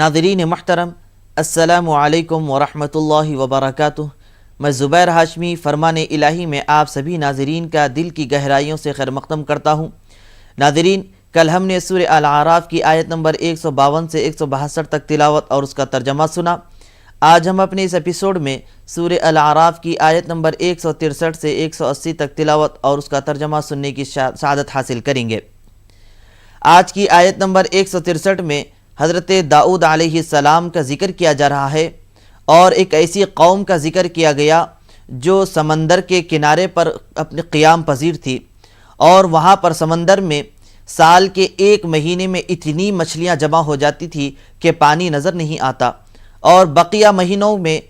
नाज़रीन मुहतरम, अस्सलामु अलैकुम वरहमतुल्लाहि वबरकातुह। मैं ज़ुबैर हाशमी फ़रमान इलाही में आप सभी नाज़रीन का दिल की गहराइयों से खैर मक़दम करता हूँ। नाज़रीन, कल हमने सूरह अल आराफ की आयत नंबर 152 से 162 तक तिलावत और उसका तर्जमा सुना। आज हम अपने इस एपिसोड में सूरह अल आराफ की आयत नंबर 163 से 180 तक तिलावत और उसका तर्जमा सुनने की शहादत हासिल करेंगे। आज की आयत नंबर 163 में हज़रत दाऊद अलैहिस्सलाम का ज़िक्र किया जा रहा है और एक ऐसी कौम का ज़िक्र किया गया जो समंदर के किनारे पर अपने क़ियाम पजीर थी और वहाँ पर समंदर में साल के एक महीने में इतनी मछलियाँ जमा हो जाती थी कि पानी नज़र नहीं आता, और बकिया महीनों में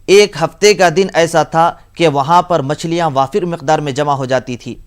एक हफ्ते का दिन ऐसा था कि वहाँ पर मछलियाँ वाफिर मकदार में जमा हो जाती थी।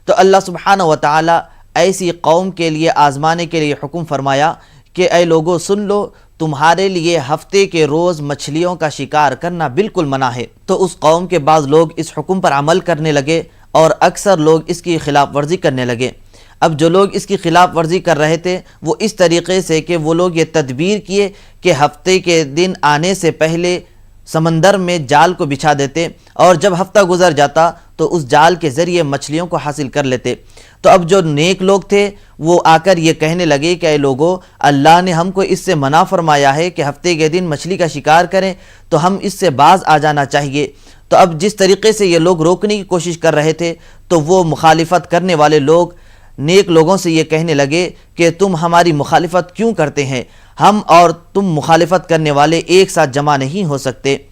तो अल्लाह सुब्हानहु व तआला ऐसी कौम के लिए आज़माने के लिए हुक्म फरमाया कि ऐ लोगों सुन लो, तुम्हारे लिए हफ्ते के रोज़ मछलियों का शिकार करना बिल्कुल मना है। तो उस कौम के बाद लोग इस हुक्म पर अमल करने लगे और अक्सर लोग इसकी खिलाफ वर्जी करने लगे। अब जो लोग इसकी खिलाफ वर्जी कर रहे थे वो इस तरीके से कि वो लोग ये तदबीर किए कि हफ्ते के दिन आने से पहले समंदर में जाल को बिछा देते और जब हफ्ता गुजर जाता तो उस जाल के ज़रिए मछलियों को हासिल कर लेते। तो अब जो नेक लोग थे वो आकर ये कहने लगे कि ऐ लोगों, अल्लाह ने हमको इससे मना फरमाया है कि हफ्ते के दिन मछली का शिकार करें, तो हम इससे बाज आ जाना चाहिए। तो अब जिस तरीके से ये लोग रोकने की कोशिश कर रहे थे तो वो मुखालिफत करने वाले लोग नेक लोगों से ये कहने लगे कि तुम हमारी मुखालिफत क्यों करते हैं, हम और तुम मुखालिफत करने वाले एक साथ जमा नहीं हो सकते।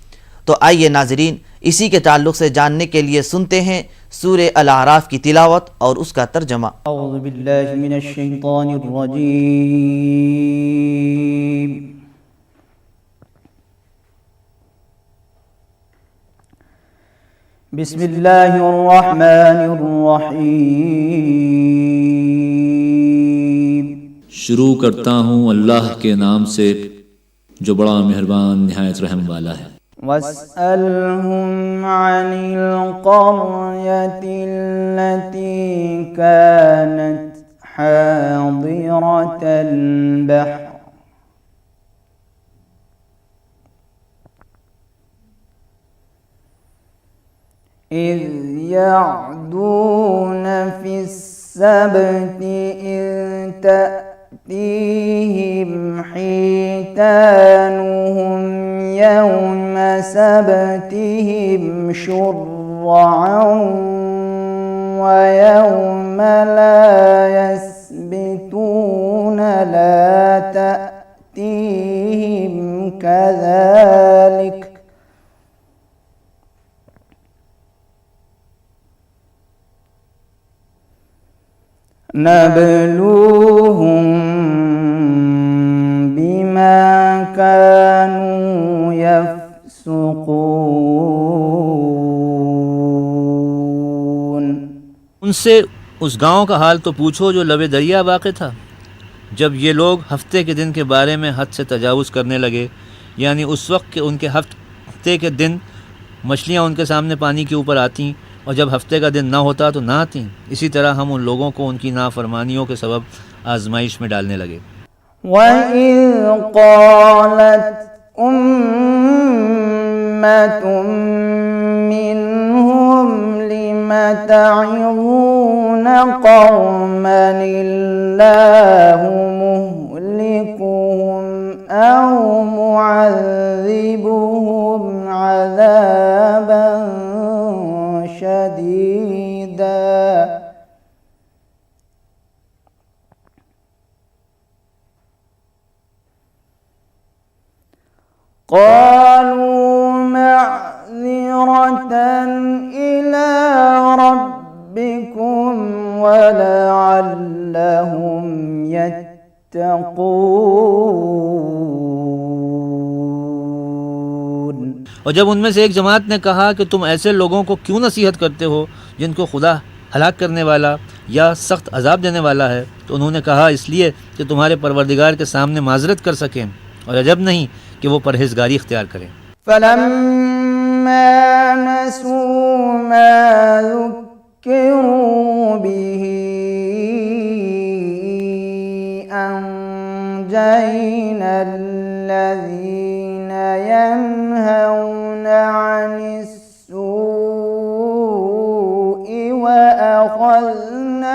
तो आइए नाजरीन, इसी के ताल्लुक़ से जानने के लिए सुनते हैं सूरह अल आराफ की तिलावत और उसका तर्जमा। अऊज़ु बिल्लाहि मिनश शैतानिर रजीम। बिस्मिल्लाहिर रहमानिर रहीम। शुरू करता हूँ अल्लाह के नाम से जो बड़ा मेहरबान निहायत रहम वाला है। वस्अलहुम अनिल क़र्यतिल लती कानत हादिरतल बहर इज़ यअदून फिस्सब्ति इज़ तअतीहिम हितानुहुम यौम सबतिहिम शुर्अन व यौम ला यस्बितून ला तअतीहिम कज़ालिक नबलूहुम बिमा कानू यफ़्सुकून। उनसे उस गांव का हाल तो पूछो जो लबे दरिया वाक़ था। जब ये लोग हफ्ते के दिन के बारे में हद से तजावुज़ करने लगे, यानी उस वक्त के उनके हफ्ते के दिन मछलियाँ उनके सामने पानी के ऊपर आतीं और जब हफ्ते का दिन ना होता तो ना आतीं। इसी तरह हम उन लोगों को उनकी नाफरमानियों के सबब आजमाइश में डालने लगे। वइज़ क़ालत उम्मतुम मिनहुम लिम तअज़ून क़ौमन इल्लाहु मुहलिकुहुम औ मुअज़्ज़िबुहुम अज़ाबन शदीदा। क़ालू मअज़िरतन इला रब्बिकुम व लअल्लहुम यत्तक़ून। और जब उनमें से एक जमात ने कहा कि तुम ऐसे लोगों को क्यों नसीहत करते हो जिनको खुदा हलाक करने वाला या सख्त अजाब देने वाला है, तो उन्होंने कहा इसलिए कि तुम्हारे परवरदिगार के सामने माजरत कर सकें, और अजब नहीं कि वो परहेजगारी इख्तियार करें। फलम्मा नसू मा ज़ुक्किरू बिही अंजयना الذين ينهون عن السوء وأخذنا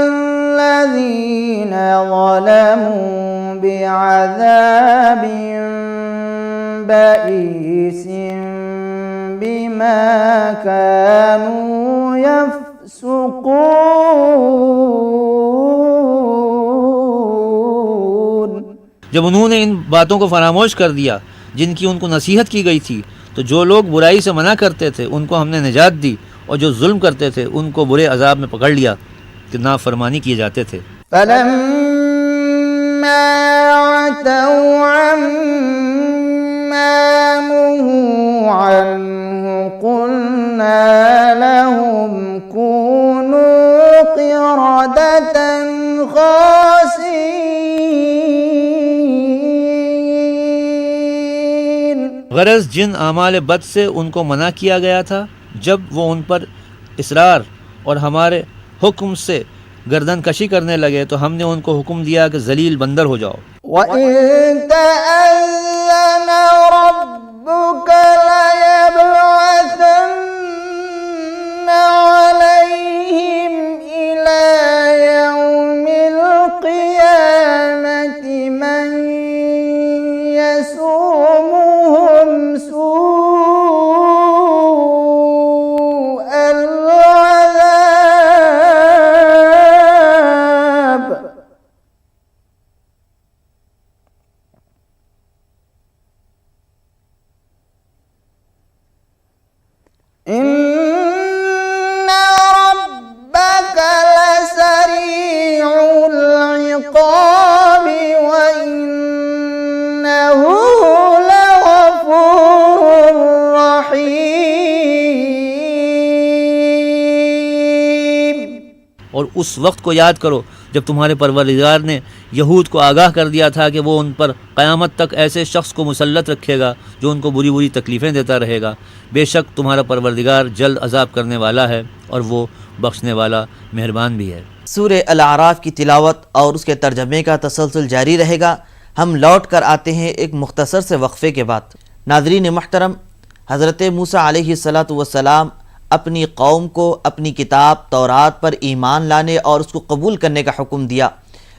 الذين ظلموا بعذاب بئيس بما كانوا يفسقون। जब उन्होंने इन बातों को फरामोश कर दिया जिनकी उनको नसीहत की गई थी, तो जो लोग बुराई से मना करते थे उनको हमने निजात दी, और जो जुल्म करते थे उनको बुरे अजाब में पकड़ लिया कि नाफरमानी किए जाते थे। فلما عتوا عما نهوا عنه قلنا لهم كونوا قردة خاسئين। गरज जिन आमाल बद से उनको मना किया गया था, जब वो उन पर इसरार और हमारे हुक्म से गर्दन कशी करने लगे तो हमने उनको हुक्म दिया कि जलील बंदर हो जाओ। وَإِن تَأَذَّنَ رَبُّكَ لَيَبْعَثَنَّ عَلَيْهِمْ إِلَى يَوْمِ الْقِيَامَةِ مَن يَسُومُهُمْ سُوءَ الْعَذَابِ إِنَّ رَبَّكَ لَسَرِيعُ الْعِقَابِ وَإِنَّهُ لَغَفُورٌ رَحِيمٌ। और उस वक्त को याद करो जब तुम्हारे परवरदिगार ने यहूद को आगाह कर दिया था कि वो उन पर क़यामत तक ऐसे शख्स को मुसल्लत रखेगा जो उनको बुरी बुरी तकलीफ़ें देता रहेगा। बेशक तुम्हारा परवरदिगार जल्द अजाब करने वाला है और वो बख्शने वाला मेहरबान भी है। सूरह अल-आराफ की तिलावत और उसके तर्जमे का तसलसल जारी रहेगा। हम लौट कर आते हैं एक मुख्तसर से वक्फ़े के बाद। नाज़रीन मोहतरम, हज़रत मूसा अलैहिस्सलातु वस्सलाम अपनी कौम को अपनी किताब तौरात पर ईमान लाने और उसको कबूल करने का हुक्म दिया,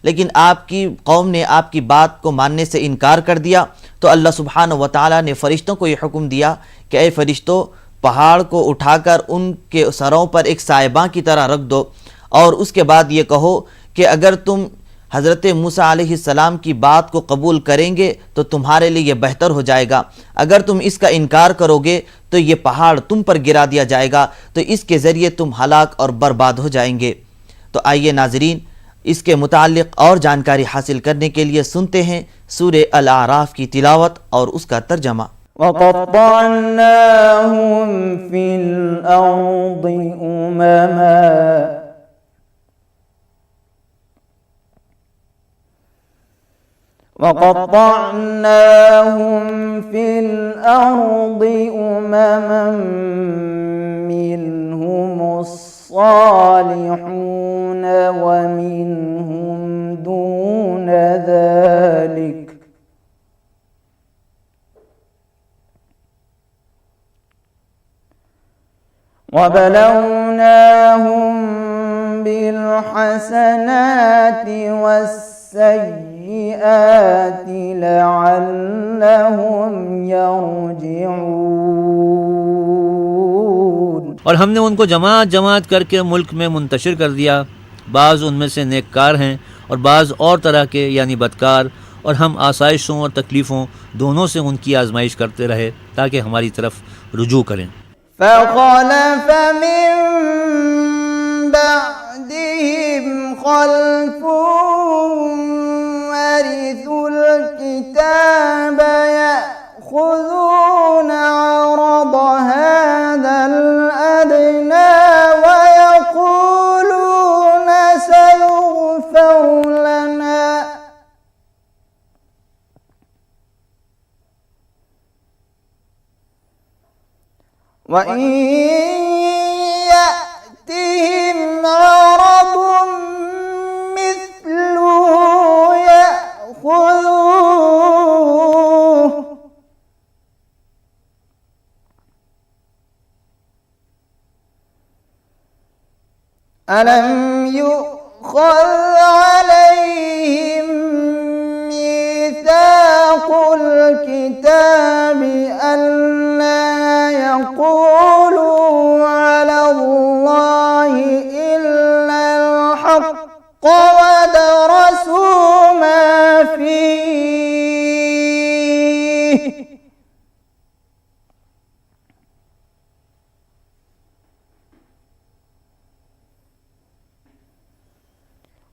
लेकिन आपकी कौम ने आपकी बात को मानने से इनकार कर दिया। तो अल्लाह सुब्हानहु व तआला ने फ़रिश्तों को ये हुक्म दिया कि ए फ़रिश्तों, पहाड़ को उठाकर उनके सरों पर एक साहिबां की तरह रख दो और उसके बाद ये कहो कि अगर तुम हज़रत मूसा अलैहिस्सलाम की बात को कबूल करेंगे तो तुम्हारे लिए ये बेहतर हो जाएगा, अगर तुम इसका इनकार करोगे तो ये पहाड़ तुम पर गिरा दिया जाएगा, तो इसके ज़रिए तुम हलाक और बर्बाद हो जाएंगे। तो आइए नाज़रीन, इसके मुताल्लिक़ और जानकारी हासिल करने के लिए सुनते हैं सूरह अल-आराफ की तिलावत और उसका तर्जमा। وَقَطَّعْنَاهُمْ فِي الْأَرْضِ أُمَمًا مِّنْهُمُ الصَّالِحُونَ وَمِنْهُمْ دُونَ ذَلِكَ وَبَلَوْنَاهُمْ بِالْحَسَنَاتِ وَالسَّيِّئَاتِ لَعَلَّهُمْ يَرْجِعُونَ। और हमने उनको जमात जमात करके मुल्क में मुंतशिर कर दिया। बाज़ उनमें से नेककार हैं और बाज़ और तरह के यानी बदकार, और हम आसाइशों और तकलीफ़ों दोनों से उनकी आजमाइश करते रहे ताकि हमारी तरफ रुजू करें। فخلف من بعدهم خلف ورثوا الكتاب يأخذون عرض هذا الأدنى ويقولون سيغفر لنا وإن يأتهم عرض مثله يأخذوه ألم يؤخذ عليهم ميثاق الكتاب ألا يقولوا على الله إلا الحق ودرسوا ما فيه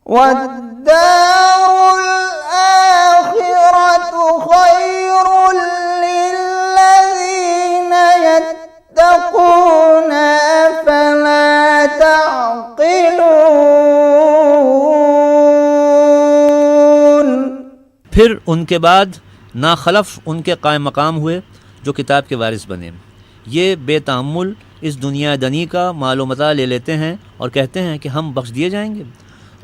والدار الآخرة خير للذين يتقون أفلا تعقلون। फिर उनके बाद नाखलफ उनके कायम मकाम हुए जो किताब के वारिस बने। ये बेतामुल इस दुनिया दनी का मालो मता ले लेते हैं और कहते हैं कि हम बख्श दिए जाएंगे,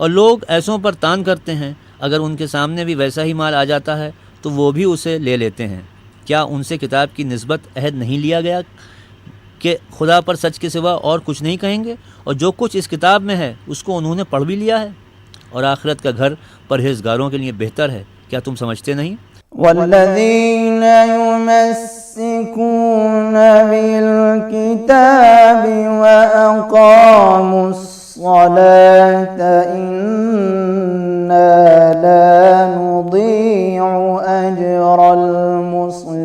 और लोग ऐसों पर तान करते हैं। अगर उनके सामने भी वैसा ही माल आ जाता है तो वो भी उसे ले लेते हैं। क्या उनसे किताब की निस्बत अहद नहीं लिया गया कि खुदा पर सच के सिवा और कुछ नहीं कहेंगे, और जो कुछ इस किताब में है उसको उन्होंने पढ़ भी लिया है, और आखिरत का घर परहेज़गारों के लिए बेहतर है। क्या तुम समझते नहीं? والذين يمسكون بالكتاب وأقاموا الصلاة إنا لا نضيع أجر المصلحين।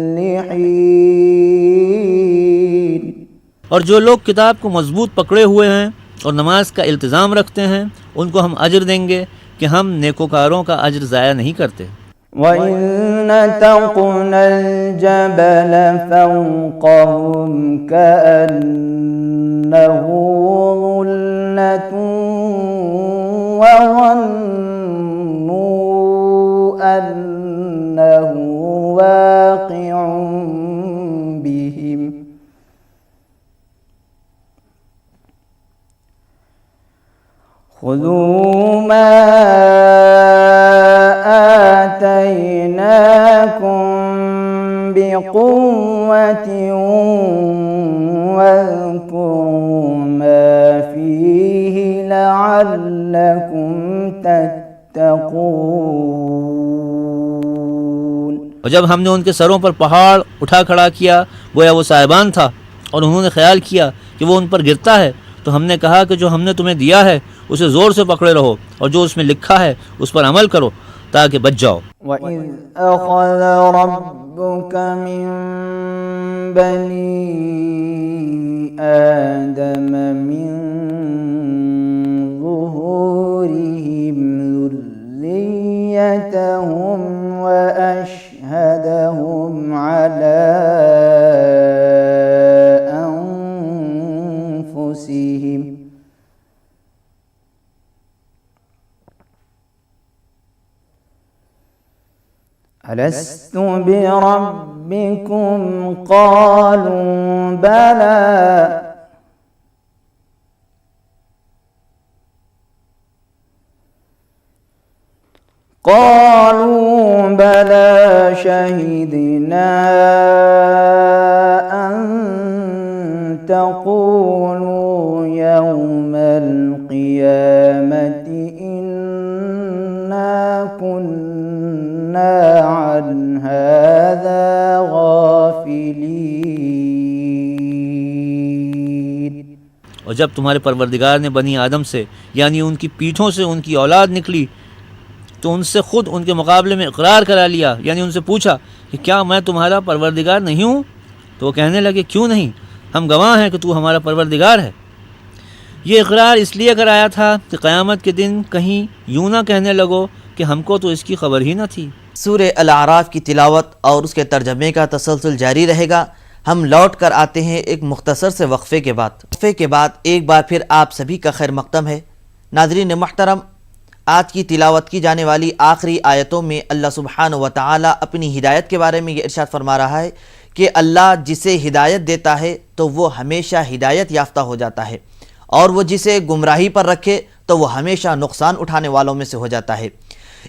और जो लोग किताब को मजबूत पकड़े हुए हैं और नमाज का इल्तिज़ाम रखते हैं, उनको हम अजर देंगे कि हम नेकोकारों का अजर ज़ाया नहीं करते। وإن نتقنا الجبل فوقهم كأنه ظلة وظنوا أنه واقع بهم خذوا ما آتيناكم بقوة واذكروا ما فيه لعلكم تتقون। और जब हमने उनके सरों पर पहाड़ उठा खड़ा किया, गोया वो साहिबान था, और उन्होंने ख्याल किया कि वो उन पर गिरता है, तो हमने कहा कि जो हमने तुम्हें दिया है उसे ज़ोर से पकड़े रहो, और जो उसमें लिखा है उस पर अमल करो ताकि बच जाओ। وَإِذْ أَخَذَ رَبُّكَ مِنْ بَنِي آدَمَ مِنْ ظُهُورِهِمْ ذُرِّيَّتَهُمْ وَأَشْهَدَهُمْ عَلَى أَنفُسِهِمْ ألست بربكم قالوا بلى قالوا بلى شهدنا أن تقولوا يوم القيامة إنا كنا عن هذا غافلين। और जब तुम्हारे परवरदिगार ने बनी आदम से यानी उनकी पीठों से उनकी औलाद निकली तो उनसे ख़ुद उनके मुकाबले में इकरार करा लिया, यानी उनसे पूछा कि क्या मैं तुम्हारा परवरदिगार नहीं हूँ? तो वो कहने लगे क्यों नहीं, हम गवाह हैं कि तू हमारा परवरदिगार है। ये इकरार इसलिए कराया था कि क़यामत के दिन कहीं यूँ ना कहने लगो कि हमको तो इसकी खबर ही न थी। सूरह अल-आराफ की तिलावत और उसके तर्जमे का तसलसल जारी रहेगा। हम लौट कर आते हैं एक मुख्तसर से वक्फ़े के बाद। वक्फ़े के बाद एक बार फिर आप सभी का खैर मक़दम है। नाज़रीन मोहतरम, आज की तिलावत की जाने वाली आखिरी आयतों में अल्लाह सुब्हानहू व तआला अपनी हिदायत के बारे में ये इरशाद फरमा रहा है कि अल्लाह जिसे हिदायत देता है तो वो हमेशा हिदायत याफ्ता हो जाता है, और वो जिसे गुमराही पर रखे तो वो हमेशा नुकसान उठाने वालों में से हो जाता है।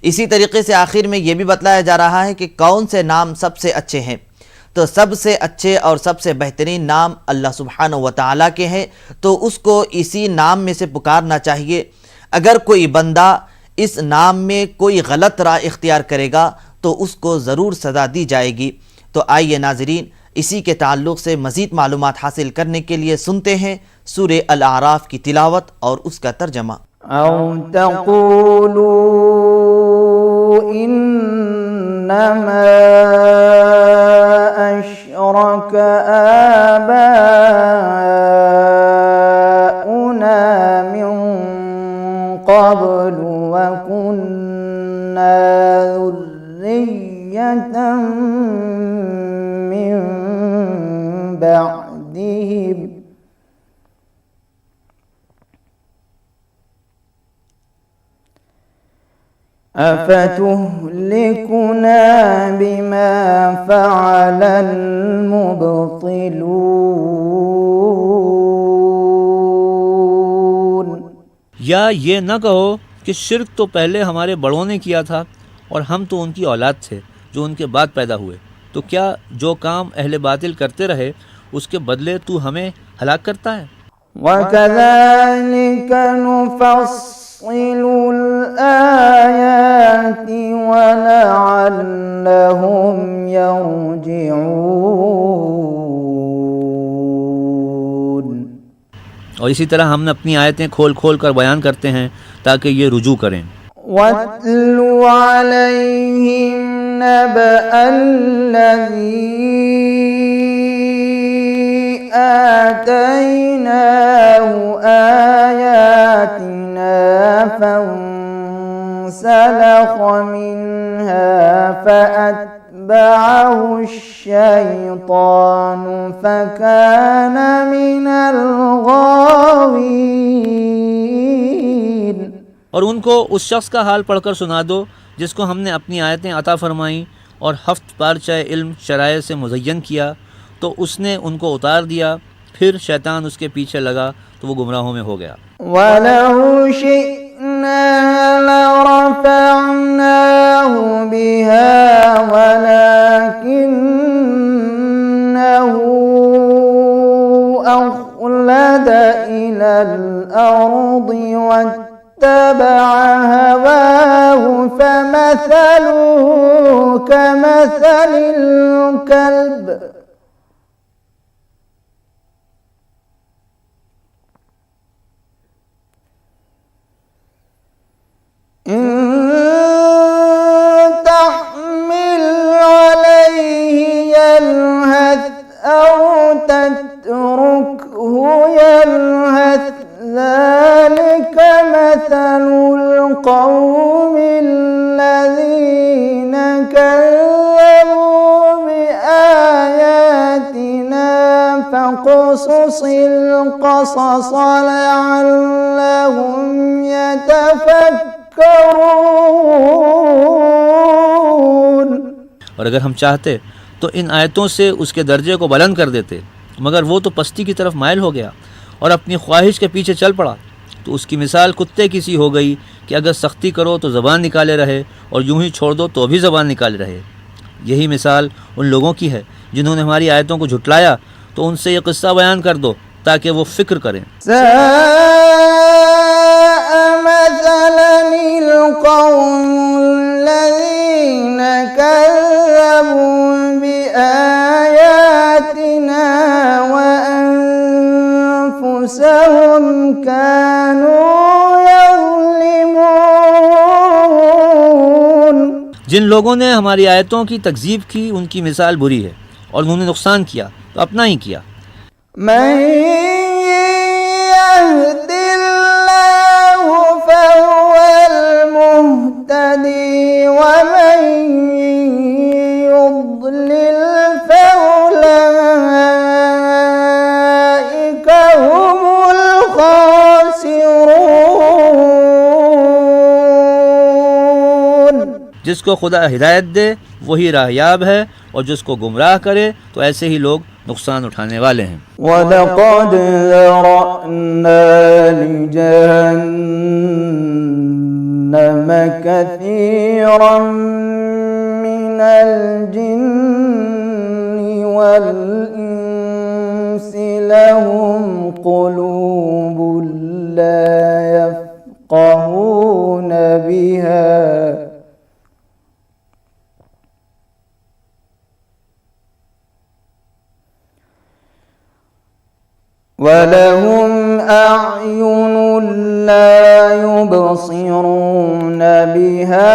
इसी तरीके से आखिर में ये भी बतलाया जा रहा है कि कौन से नाम सबसे अच्छे हैं। तो सबसे अच्छे और सबसे बेहतरीन नाम अल्लाह सुब्हानहू व तआला के हैं, तो उसको इसी नाम में से पुकारना चाहिए। अगर कोई बंदा इस नाम में कोई गलत राह इख्तियार करेगा तो उसको ज़रूर सज़ा दी जाएगी। तो आइए नाज़रीन, इसी के ताल्लुक़ से मज़ीद मालूमात हासिल करने के लिए सुनते हैं सूरे अल आराफ की तिलावत और उसका तर्जमा। औ तक़ूलू इन्नमा अशरक आबाउना मिन क़ब्लु व कुन्ना ज़ुर्रिय्यतम मिन बअदिहिम अफ़तुहलिकुना बिमा फ़अलल मुब्तिलून। या ये न कहो कि शिर्क तो पहले हमारे बड़ों ने किया था और हम तो उनकी औलाद थे जो उनके बाद पैदा हुए, तो क्या जो काम अहले बातिल करते रहे उसके बदले तू हमें हलाक करता है। वकज़ालिक नुफ़स्सिलुल आयाति वलअल्लहुम यरजिऊन। और इसी तरह हम अपनी आयतें खोल खोल कर बयान करते हैं ताकि ये रुजू करें। वत्लु अलैहिम नबअल्लज़ी आतैनाहु आयातिना फंसलख़ मिन्हा फ़अत्बअहु अश्शैतानु फ़कान मिनल गावीन। और उनको उस शख्स का हाल पढ़कर सुना दो जिसको हमने अपनी आयतें अता फरमाईं और हफ्त पारचाए इल्म शराय से मुज़य्यन किया, तो उसने उनको उतार दिया, फिर शैतान उसके पीछे लगा तो वो गुमराहों में हो गया। वलौ शिअना लरफ़अनाहु बिहा वलाकिन्नहु अख़लद इलल अर्दि वत्तबअ हवाहु फमसलुहु कमसलिल कल्ब इन तहमिल अलैहि यल्हथ औ तत्रुकहु यल्हथ ज़ालिक मसलुल क़ौमिल लज़ीना कज़्ज़बू बिआयातिना फ़क़ुसिल क़सस लअल्लहुम यतफ़क्करून। और अगर हम चाहते तो इन आयतों से उसके दर्जे को बुलंद कर देते, मगर वो तो पस्ती की तरफ माइल हो गया और अपनी ख्वाहिश के पीछे चल पड़ा। तो उसकी मिसाल कुत्ते की सी हो गई कि अगर सख्ती करो तो ज़बान निकाले रहे और यूं ही छोड़ दो तो भी ज़बान निकाले रहे। यही मिसाल उन लोगों की है जिन्होंने हमारी आयतों को झुटलाया, तो उनसे ये किस्सा बयान कर दो ताकि वो फ़िक्र करें। जिन लोगों ने हमारी आयतों की तकज़ीब की उनकी मिसाल बुरी है और उन्होंने नुकसान किया तो अपना ही किया। जिसको खुदा हिदायत दे वही राहयाब है और जिसको गुमराह करे तो ऐसे ही लोग नुकसान उठाने वाले हैं। वलक़द ज़रअना लिजहन्नम कसीरम मिनल जिन्नि वल इंसि लहुम क़ुलूबुन ला यफ़क़हून बिहा वलहुम अअयुनुन ला युबसिरून बिहा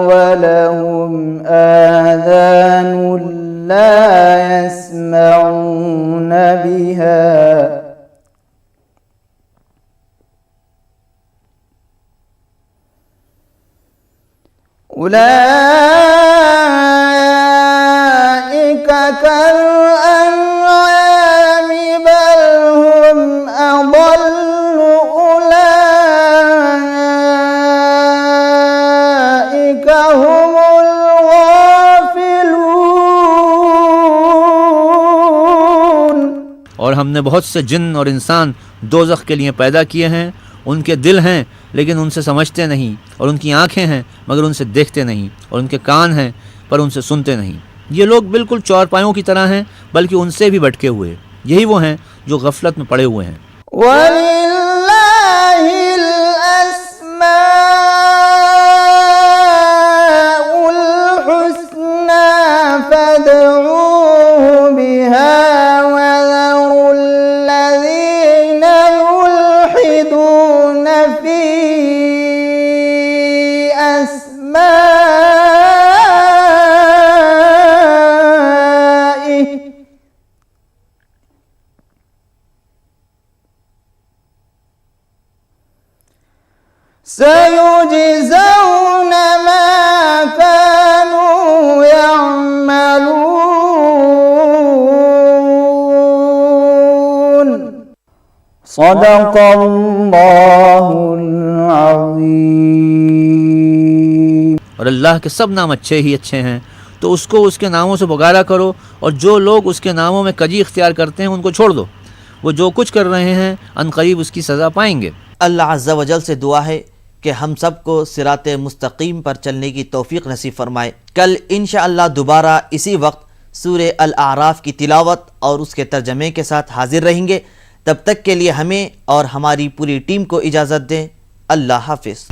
वलहुम आज़ानुन ला यस्मऊन बिहा उलाइका कल-अनआमि बल हुम अदल्लु उलाइका हुमुल गाफिलून। और हमने बहुत से जिन्न और इंसान दोज़ख के लिए पैदा किए हैं। उनके दिल हैं लेकिन उनसे समझते नहीं, और उनकी आंखें हैं मगर उनसे देखते नहीं, और उनके कान हैं पर उनसे सुनते नहीं। ये लोग बिल्कुल चौरपायों की तरह हैं, बल्कि उनसे भी भटके हुए। यही वो हैं जो गफलत में पड़े हुए हैं। वलिल्लाहिल अस्माउल हुस्ना फदऊहु बिहा वज़रुल लज़ीना युल्हिदून फी अस्माइहि सयुजज़ौन मा कानू यअमलून। सदक़ल्लाहुल अज़ीम। और अल्लाह के सब नाम अच्छे ही अच्छे हैं, तो उसको उसके नामों से पुकारा करो, और जो लोग उसके नामों में कजी इख्तियार करते हैं उनको छोड़ दो। वो जो कुछ कर रहे हैं अनकरीब उसकी सज़ा पाएंगे। अल्लाह अज़्ज़ा वजल से दुआ है कि हम सबको सिराते मुस्तकीम पर चलने की तौफीक नसीब फरमाए। कल इंशाअल्लाह दोबारा इसी वक्त सूरे अल आराफ की तिलावत और उसके तर्जमे के साथ हाजिर रहेंगे। तब तक के लिए हमें और हमारी पूरी टीम को इजाज़त दें। अल्लाह हाफिज़।